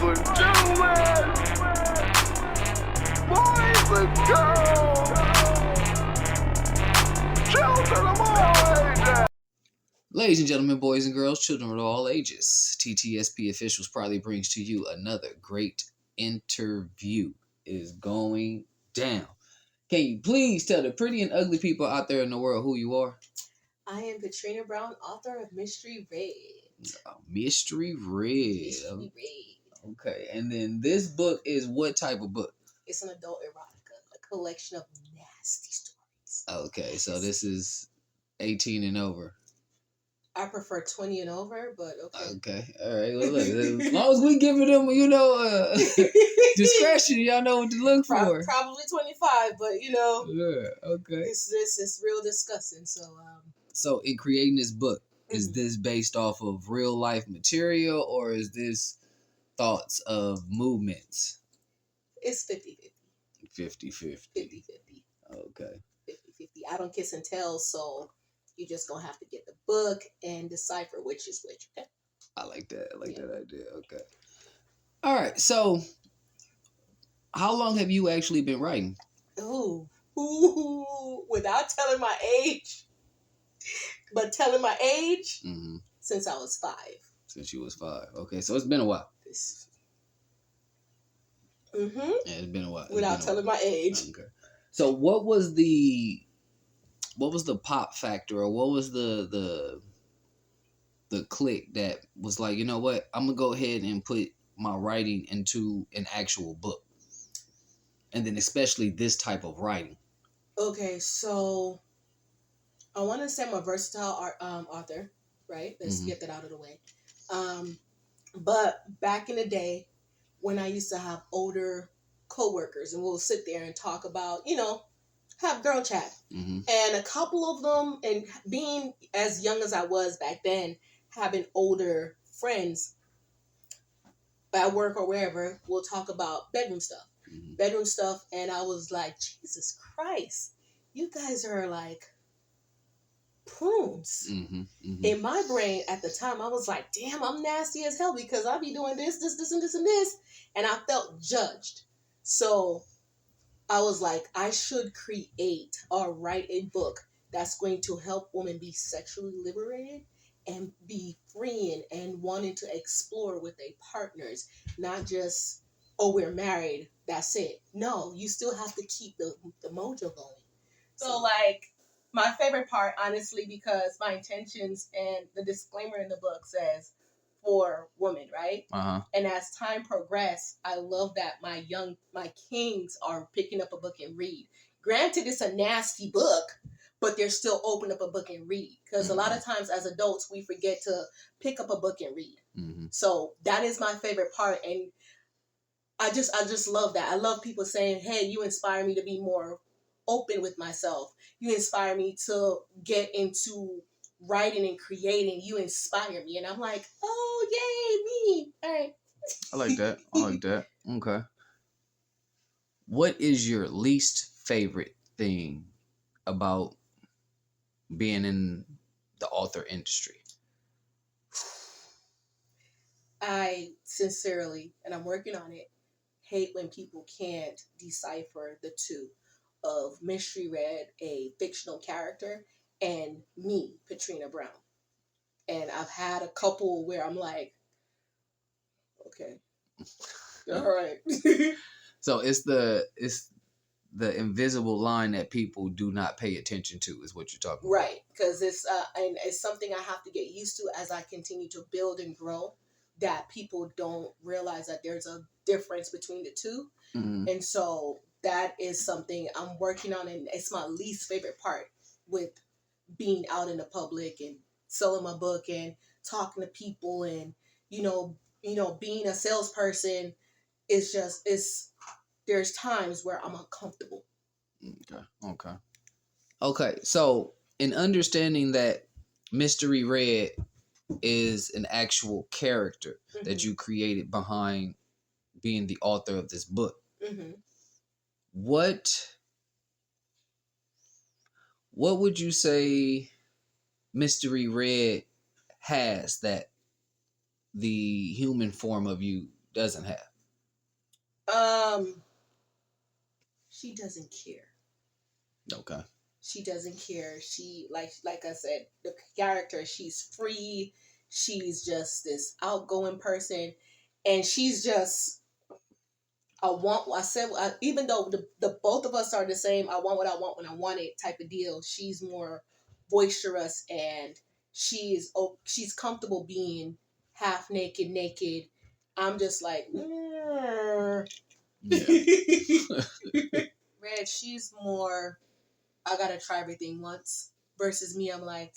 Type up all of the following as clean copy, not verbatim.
and gentlemen, boys and girls, children of all ages. Ladies and gentlemen, boys and girls, children of all ages, TTSP Officials proudly brings to you another great interview. Is going down. Can you please tell the pretty and ugly people out there in the world who you are? I am Petrena Brown, author of Mystery Red. Mystery Red. Mystery Red. Okay, and then this book is what type of book? It's an adult erotica, a collection of nasty stories. Okay, so this is 18 and over. I prefer 20 and over, but okay. Okay, all right. Well, look, as long as we giving them, discretion, y'all know what to look for. Probably 25, but Yeah. Okay. It's real disgusting. So in creating this book, is this based off of real life material or is this thoughts of movements? It's 50-50. 50-50. 50-50. Okay. 50-50. I don't kiss and tell, so you just gonna have to get the book and decipher which is which. Okay? I like that. I like that idea. Okay. All right. So how long have you actually been writing? Ooh. Without telling my age. But telling my age, since I was 5. Since you was 5. Okay, so it's been a while. Yeah, it's been a while. Without telling my age. Okay. So what was the pop factor, or what was the click that was like, you know what, I'm gonna go ahead and put my writing into an actual book, and then especially this type of writing? Okay, so I want to say I'm a versatile author, right? Let's get that out of the way. But back in the day, when I used to have older coworkers, and we'll sit there and talk about, have girl chat. And a couple of them, and being as young as I was back then, having older friends at work or wherever, we'll talk about bedroom stuff. And I was like, Jesus Christ, you guys are like prunes. In my brain at the time, I was like, damn, I'm nasty as hell because I be doing this, and this. And I felt judged. So I was like, I should create or write a book that's going to help women be sexually liberated and be freeing and wanting to explore with their partners. Not just, oh, we're married, that's it. No, you still have to keep the mojo going. So my favorite part, honestly, because my intentions and the disclaimer in the book says for women, right? And as time progressed, I love that my kings are picking up a book and read. Granted, it's a nasty book, but they're still open up a book and read. Because a lot of times as adults, we forget to pick up a book and read. So that is my favorite part. And I just love that. I love people saying, hey, you inspire me to be more open with myself. You inspire me to get into writing and creating. You inspire me. And I'm like, oh, yay, me. All right. I like that. Okay. What is your least favorite thing about being in the author industry? I sincerely, and I'm working on it, hate when people can't decipher the two of Mystery Red, a fictional character, and me, Petrena Brown. And I've had a couple where I'm like, okay, all right. So it's the invisible line that people do not pay attention to, is what you're talking about. Right, because it's and it's something I have to get used to as I continue to build and grow, that people don't realize that there's a difference between the two. And so that is something I'm working on, and it's my least favorite part with being out in the public and selling my book and talking to people and, being a salesperson. There's times where I'm uncomfortable. Okay. So in understanding that Mystery Red is an actual character that you created behind being the author of this book, what would you say Mystery Red has that the human form of you doesn't have? She doesn't care. Okay. She doesn't care. She like I said, the character, she's free. She's just this outgoing person, and she's just even though the both of us are the same, I want what I want when I want it type of deal. She's more boisterous, and she's comfortable being half naked. I'm just like, Yeah. Red, she's more, I gotta try everything once. Versus me, I'm like,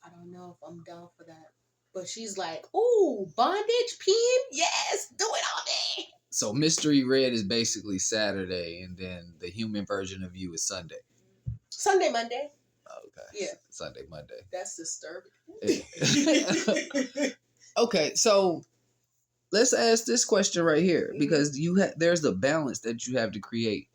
I don't know if I'm down for that. But she's like, ooh, bondage, peeing? Yes, do it all day. So Mystery Red is basically Saturday, and then the human version of you is Sunday. Sunday, Monday. Okay. Yeah. Sunday, Monday. That's disturbing. Yeah. Okay, so let's ask this question right here, because there's the balance that you have to create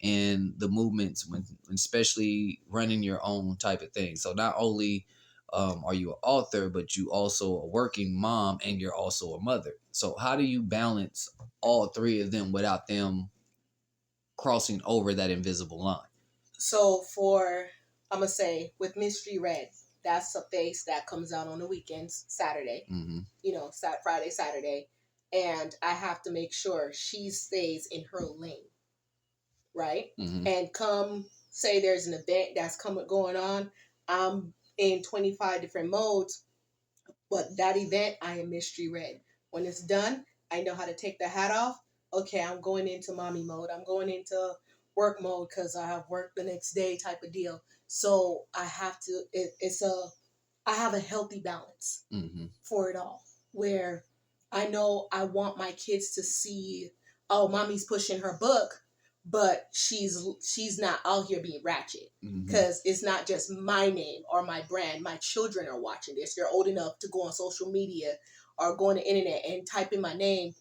in the movements when especially running your own type of thing. So not only are you an author, but you also a working mom, and you're also a mother. So how do you balance all three of them without them crossing over that invisible line? So I'm going to say, with Mystery Red, that's a face that comes out on the weekends, Saturday, Mm-hmm. Friday, Saturday. And I have to make sure she stays in her lane, right? Mm-hmm. And come say there's an event that's going on. I'm in 25 different modes, but that event, I am Mystery Red. When it's done, I know how to take the hat off. Okay, I'm going into mommy mode. I'm going into work mode because I have work the next day type of deal. So I have to, I have a healthy balance Mm-hmm. for it all, where I know I want my kids to see, oh, mommy's pushing her book, but she's not out here being ratchet, because it's not just my name or my brand. My children are watching this. They're old enough to go on social media or go on the internet and type in my name.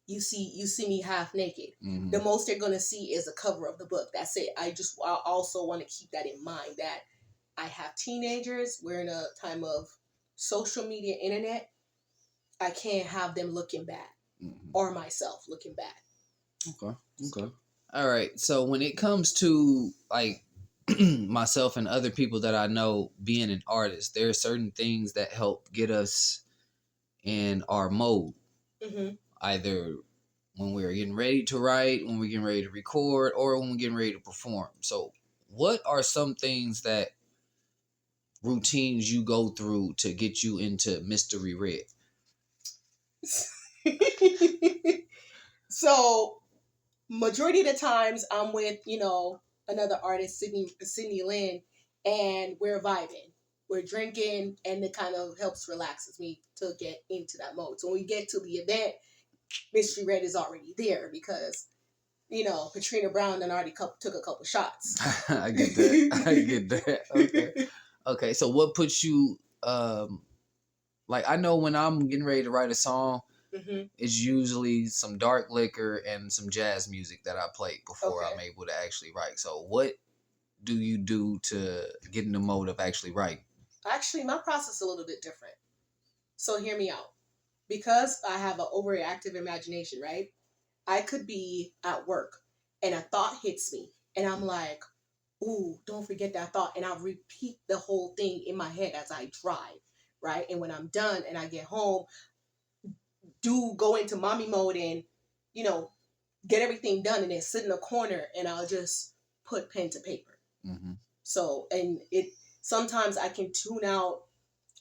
You see me half naked. Mm-hmm. The most they're gonna see is a cover of the book. That's it. I also want to keep that in mind, that I have teenagers. We're in a time of social media, internet. I can't have them looking bad, or myself looking bad. Okay. All right. So when it comes to like myself and other people that I know being an artist, there are certain things that help get us in our mode. Mm-hmm. Either when we're getting ready to write, when we're getting ready to record, or when we're getting ready to perform. So what are some things that routines you go through to get you into Mystery Red? So majority of the times I'm with, another artist, Sydney Lynn, and we're vibing. We're drinking, and it kind of helps relaxes me to get into that mode. So when we get to the event, Mystery Red is already there, because, Petrena Brown done already took a couple shots. I get that. Okay. So what puts you like, I know when I'm getting ready to write a song, Mm-hmm. it's usually some dark liquor and some jazz music that I play before I'm able to actually write. So what do you do to get in the mode of actually writing? Actually, my process is a little bit different. So hear me out. Because I have an overactive imagination, right? I could be at work and a thought hits me, and I'm like, ooh, don't forget that thought. And I'll repeat the whole thing in my head as I drive, right? And when I'm done and I get home, go into mommy mode and, get everything done, and then sit in a corner, and I'll just put pen to paper. Mm-hmm. So, and sometimes I can tune out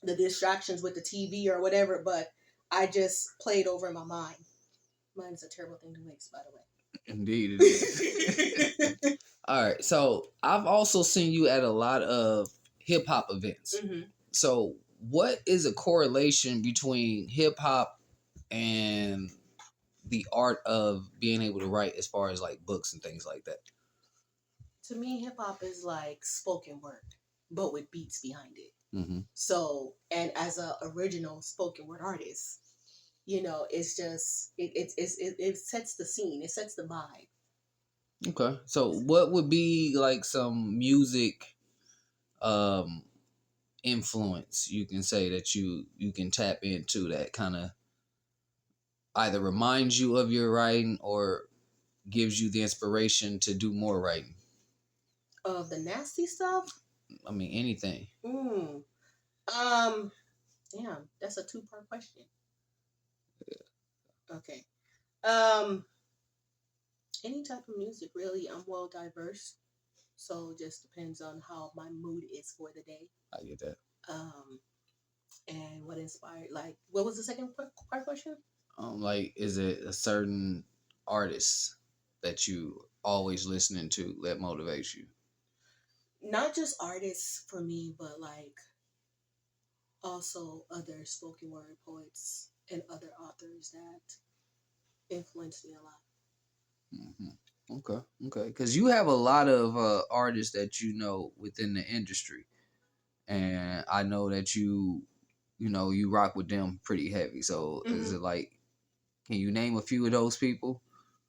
the distractions with the TV or whatever, but I just play it over in my mind. Mine is a terrible thing to waste, by the way. Indeed, it is. All right. So I've also seen you at a lot of hip hop events. Mm-hmm. So what is a correlation between hip hop and the art of being able to write, as far as like books and things like that? To me, hip hop is like spoken word, but with beats behind it. Mm-hmm. So, and as a original spoken word artist, it's just it sets the scene, it sets the vibe. Okay. So what would be like some music influence you can say that you can tap into that kind of either reminds you of your writing or gives you the inspiration to do more writing? Of the nasty stuff? I mean, anything. Damn, that's a 2-part question. Okay. Any type of music, really. I'm well diverse. So it just depends on how my mood is for the day. I get that. And what inspired, like, what was the second part question? Like, is it a certain artist that you always listening to that motivates you? Not just artists for me, but like also other spoken word poets and other authors that influenced me a lot. Mm-hmm. Okay. Because you have a lot of artists that you know within the industry, and I know that you rock with them pretty heavy. So is it like, can you name a few of those people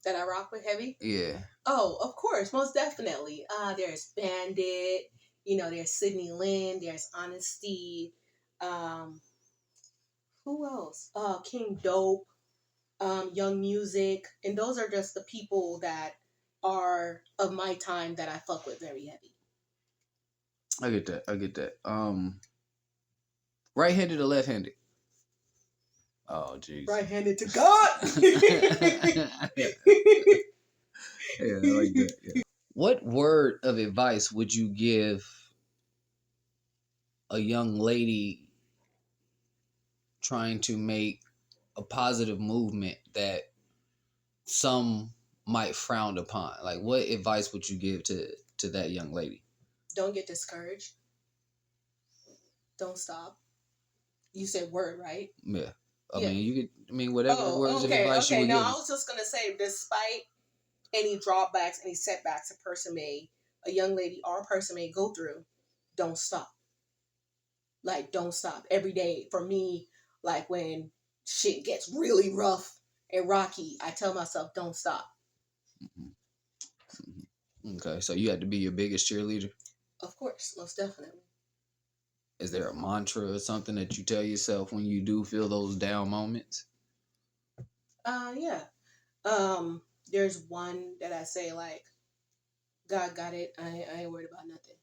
that I rock with heavy? Yeah. Oh, of course, most definitely. There's Bandit. There's Sydney Lynn. There's Honesty. Who else? King Dope. Young Music, and those are just the people that are of my time that I fuck with very heavy. I get that. Right-handed or left-handed? Oh, jeez. Right-handed to God. Yeah, I like that. Yeah. What word of advice would you give a young lady trying to make a positive movement that some might frown upon? Like, what advice would you give to that young lady? Don't get discouraged. Don't stop. You said word, right? Yeah. I mean, whatever words of advice you would no, give. I was just going to say, despite any drawbacks, any setbacks a young lady or a person may go through, don't stop. Like, don't stop. Every day, for me, like, when shit gets really rough and rocky, I tell myself, don't stop. Mm-hmm. Okay, so you had to be your biggest cheerleader? Of course, most definitely. Is there a mantra or something that you tell yourself when you do feel those down moments? Yeah. There's one that I say, like, God got it. I ain't worried about nothing.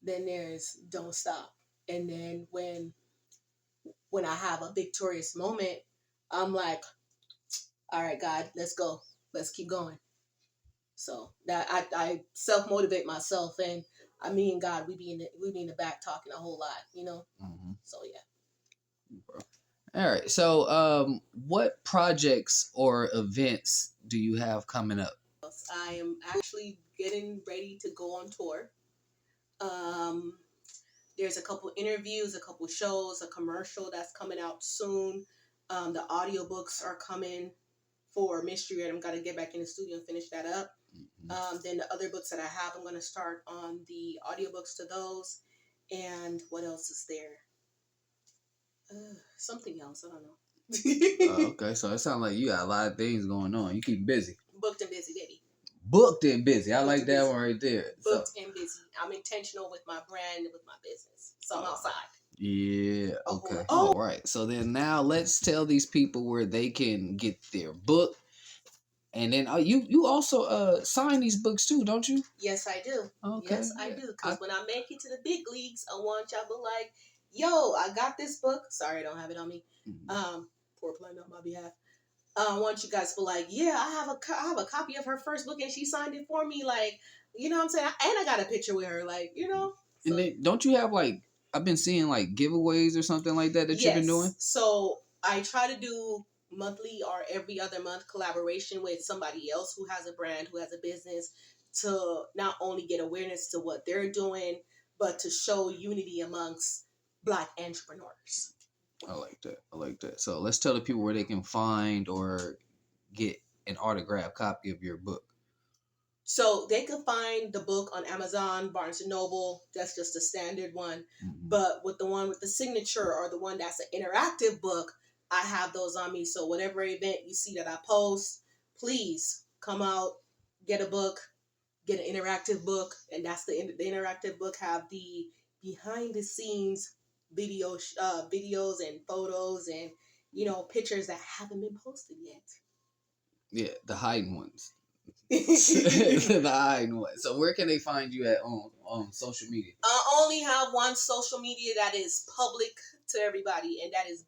Then there's don't stop. And then when I have a victorious moment, I'm like, all right, God, let's go. Let's keep going. So that I self-motivate myself, and me and God, we be in the back talking a whole lot, Mm-hmm. So yeah. All right. So, what projects or events do you have coming up? I am actually getting ready to go on tour. There's a couple interviews, a couple shows, a commercial that's coming out soon. The audiobooks are coming for Mystery Read. I'm going to get back in the studio and finish that up. Then the other books that I have, I'm going to start on the audiobooks to those. And what else is there? Something else. I don't know. Okay, so it sounds like you got a lot of things going on. You keep busy. Booked and busy, baby. Booked and busy. I Booked like that one right there. Booked and busy. I'm intentional with my brand and with my business. So I'm outside. Yeah. Okay. All right. So then now let's tell these people where they can get their book. And then you also sign these books too, don't you? Yes, I do. Okay. Yes, I do. Because when I make it to the big leagues, I want y'all to be like, yo, I got this book. Sorry, I don't have it on me. Poor playing on my behalf. I want you guys to be like, yeah, I have a copy of her first book and she signed it for me. Like, you know what I'm saying? And I got a picture with her. Like, So. And then don't you have like, I've been seeing like giveaways or something like that you've been doing? So I try to do monthly or every other month collaboration with somebody else who has a brand, who has a business, to not only get awareness to what they're doing, but to show unity amongst Black entrepreneurs. I like that. So let's tell the people where they can find or get an autographed copy of your book. So they can find the book on Amazon, Barnes & Noble. That's just a standard one. Mm-hmm. But with the one with the signature or the one that's an interactive book, I have those on me. So whatever event you see that I post, please come out, get a book, get an interactive book. And that's the interactive book have the behind the scenes videos and photos and pictures that haven't been posted yet. Yeah, the hiding ones. The hiding ones. So where can they find you at on social media? I only have one social media that is public to everybody, and that is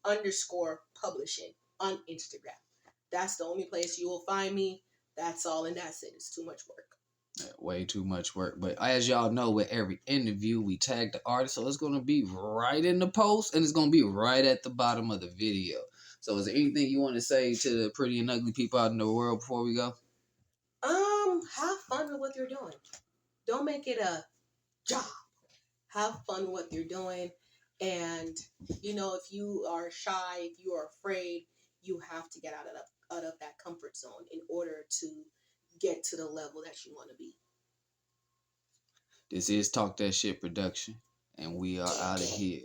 BnJ_Publishing on Instagram. That's the only place you will find me. That's all, and that's it. It's too much work. Yeah, way too much work. But as y'all know, with every interview, we tag the artist, so it's gonna be right in the post, and it's gonna be right at the bottom of the video. So is there anything you want to say to the pretty and ugly people out in the world before we go? Have fun with what you're doing. Don't make it a job. Have fun with what you're doing. And, if you are shy, if you are afraid, you have to get out of that comfort zone in order to get to the level that you want to be. This is Talk That Shit production, and we are out of here.